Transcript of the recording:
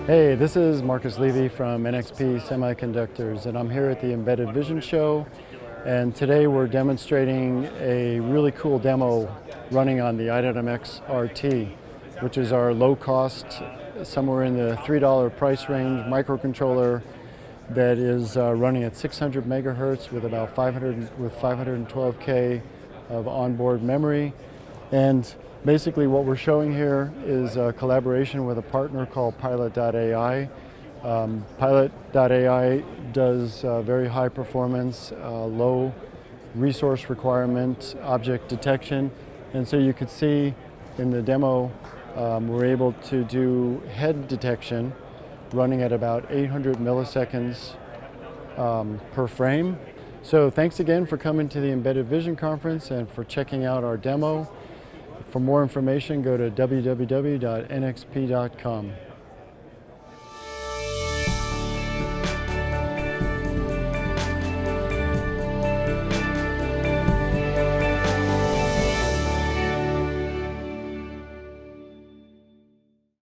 Hey, this is Markus Levy from NXP Semiconductors, and I'm here at the Embedded Vision Show. And today we're demonstrating a really cool demo running on the i.MX RT, which is our low-cost, somewhere in the $3 price range microcontroller that is running at 600 megahertz with about 512K of onboard memory. And basically what we're showing here is a collaboration with a partner called Pilot.ai. Pilot.ai does very high performance, low resource requirement object detection. And so you could see in the demo, we're able to do head detection running at about 800 milliseconds per frame. So thanks again for coming to the Embedded Vision Conference and for checking out our demo. For more information, go to www.nxp.com.